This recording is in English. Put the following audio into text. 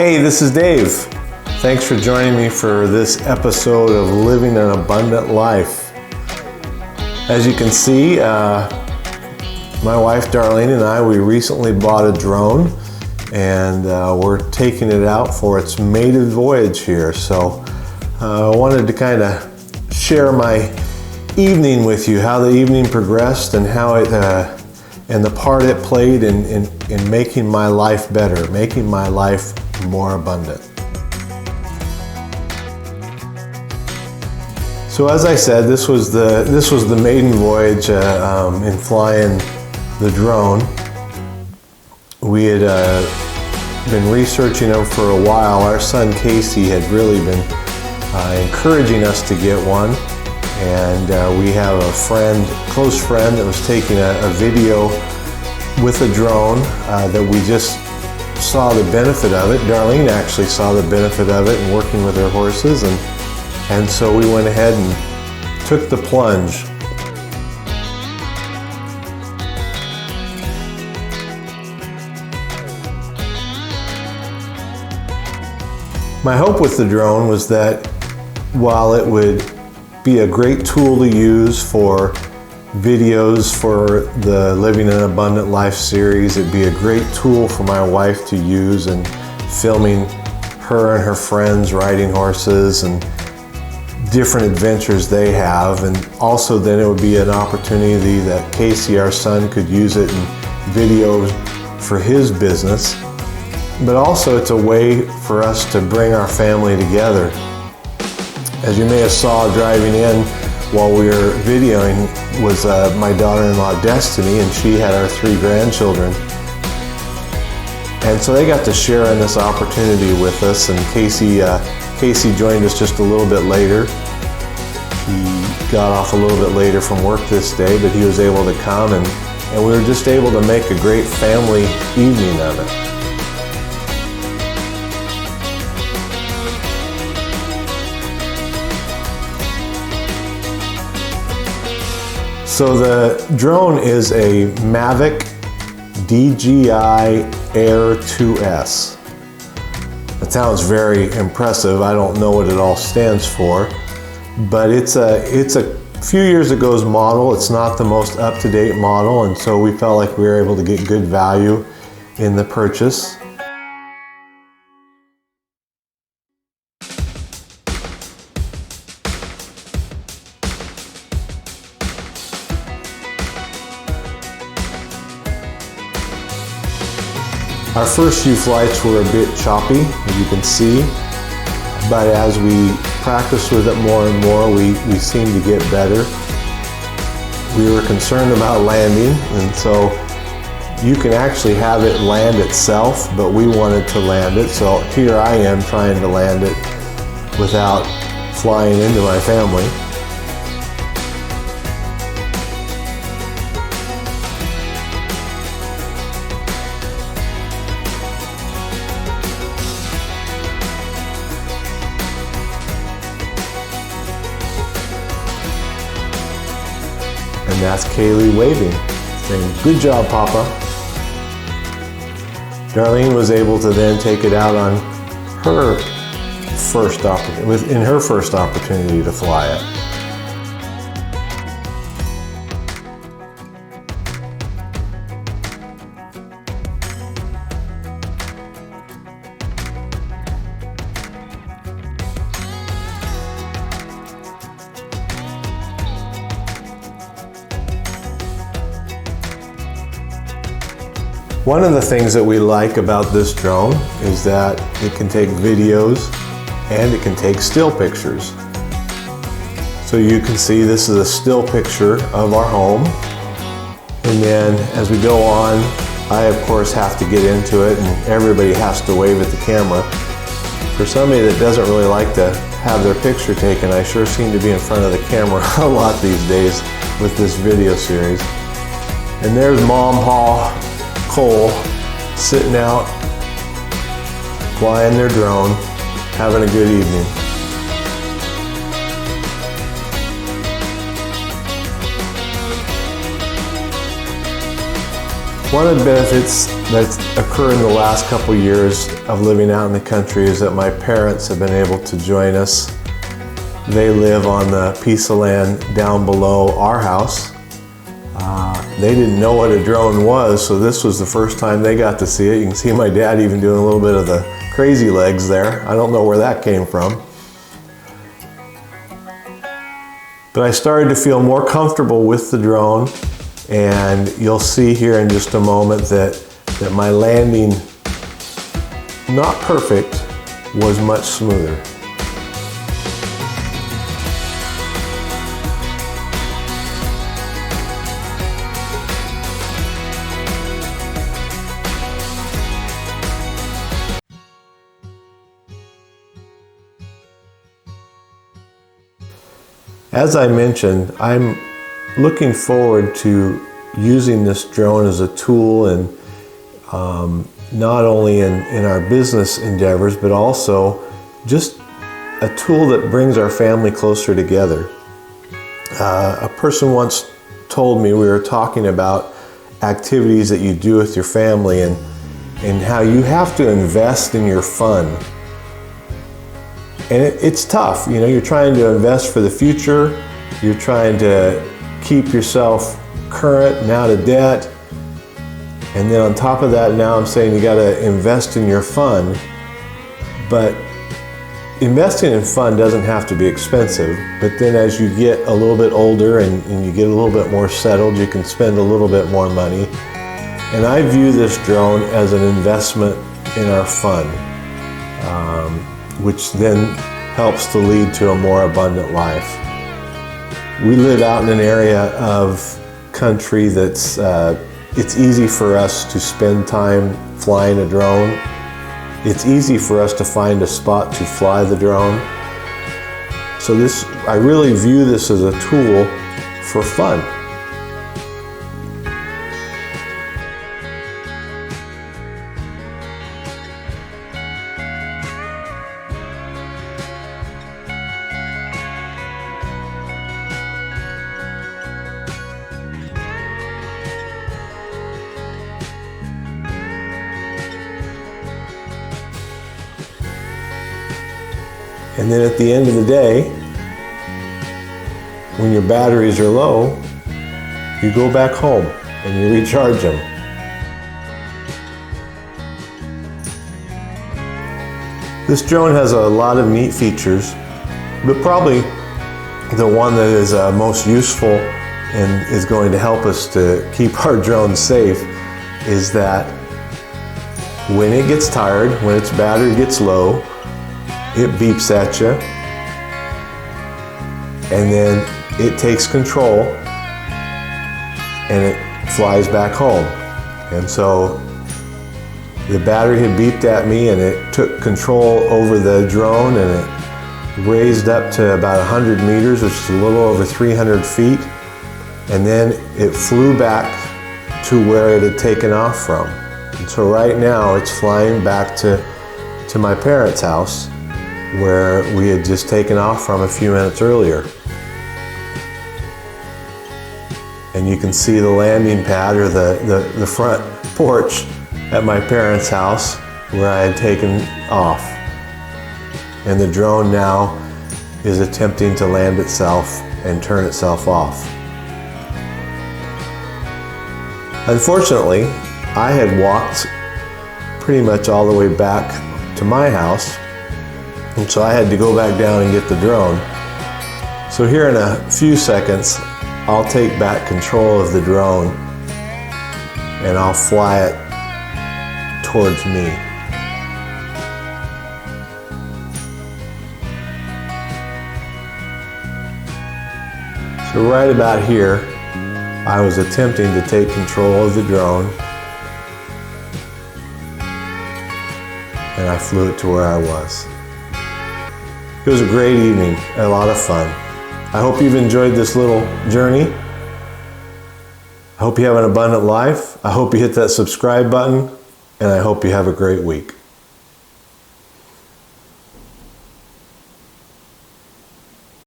Hey, this is Dave. Thanks for joining me for this episode of Living an Abundant Life. As you can see, my wife Darlene and I, we recently bought a drone and we're taking it out for its maiden voyage here. So I wanted to kind of share my evening with you, how the evening progressed and how it and the part it played in making my life better, making my life more abundant. So as I said, this was the maiden voyage in flying the drone. We had been researching them for a while. Our son Casey had really been encouraging us to get one, and we have a close friend that was taking a video with a drone that we just saw the benefit of it. Darlene actually saw the benefit of it and working with her horses, and so we went ahead and took the plunge. My hope with the drone was that while it would be a great tool to use for videos for the Living an Abundant Life series, it'd be a great tool for my wife to use in filming her and her friends riding horses and different adventures they have. And also then it would be an opportunity that Casey, our son, could use it in videos for his business. But also it's a way for us to bring our family together. As you may have saw driving in while we were videoing was my daughter-in-law Destiny, and she had our 3 grandchildren. And so they got to share in this opportunity with us, and Casey joined us just a little bit later. He got off a little bit later from work this day, but he was able to come, and we were just able to make a great family evening of it. So the drone is a Mavic DJI Air 2S. It sounds very impressive. I don't know what it all stands for, but it's a few years ago's model. It's not the most up-to-date model, and so we felt like we were able to get good value in the purchase. Our first few flights were a bit choppy, as you can see, but as we practiced with it more and more, we seemed to get better. We were concerned about landing, and so you can actually have it land itself, but we wanted to land it, so here I am trying to land it without flying into my family. And that's Kaylee waving, saying, "Good job, Papa." Darlene was able to then take it out on her first opportunity to fly it. One of the things that we like about this drone is that it can take videos and it can take still pictures. So you can see this is a still picture of our home. And then as we go on, I of course have to get into it and everybody has to wave at the camera. For somebody that doesn't really like to have their picture taken, I sure seem to be in front of the camera a lot these days with this video series. And there's Mom, Pa, Cole sitting out, flying their drone, having a good evening. One of the benefits that's occurred in the last couple years of living out in the country is that my parents have been able to join us. They live on the piece of land down below our house. They didn't know what a drone was, so this was the first time they got to see it. You can see my dad even doing a little bit of the crazy legs there. I don't know where that came from. But I started to feel more comfortable with the drone, and you'll see here in just a moment that my landing, not perfect, was much smoother. As I mentioned, I'm looking forward to using this drone as a tool, and not only in our business endeavors, but also just a tool that brings our family closer together. A person once told me, we were talking about activities that you do with your family and how you have to invest in your fun. And it's tough, you know, you're trying to invest for the future, you're trying to keep yourself current and out of debt, and then on top of that, now I'm saying you got to invest in your fun. But investing in fun doesn't have to be expensive, but then as you get a little bit older and you get a little bit more settled, you can spend a little bit more money. And I view this drone as an investment in our fun, which then helps to lead to a more abundant life. We live out in an area of country that's, it's easy for us to spend time flying a drone. It's easy for us to find a spot to fly the drone. So I really view this as a tool for fun. And then at the end of the day, when your batteries are low, you go back home and you recharge them. This drone has a lot of neat features, but probably the one that is most useful and is going to help us to keep our drone safe is that when it gets tired, when its battery gets low, it beeps at you, and then it takes control and it flies back home. And so the battery had beeped at me, and it took control over the drone, and it raised up to about 100 meters, which is a little over 300 feet, and then it flew back to where it had taken off from. And so right now it's flying back to my parents' house, where we had just taken off from a few minutes earlier. And you can see the landing pad, or the front porch at my parents' house where I had taken off. And the drone now is attempting to land itself and turn itself off. Unfortunately, I had walked pretty much all the way back to my house, and so I had to go back down and get the drone. So here in a few seconds, I'll take back control of the drone and I'll fly it towards me. So right about here, I was attempting to take control of the drone, and I flew it to where I was. It was a great evening, a lot of fun. I hope you've enjoyed this little journey. I hope you have an abundant life. I hope you hit that subscribe button, and I hope you have a great week.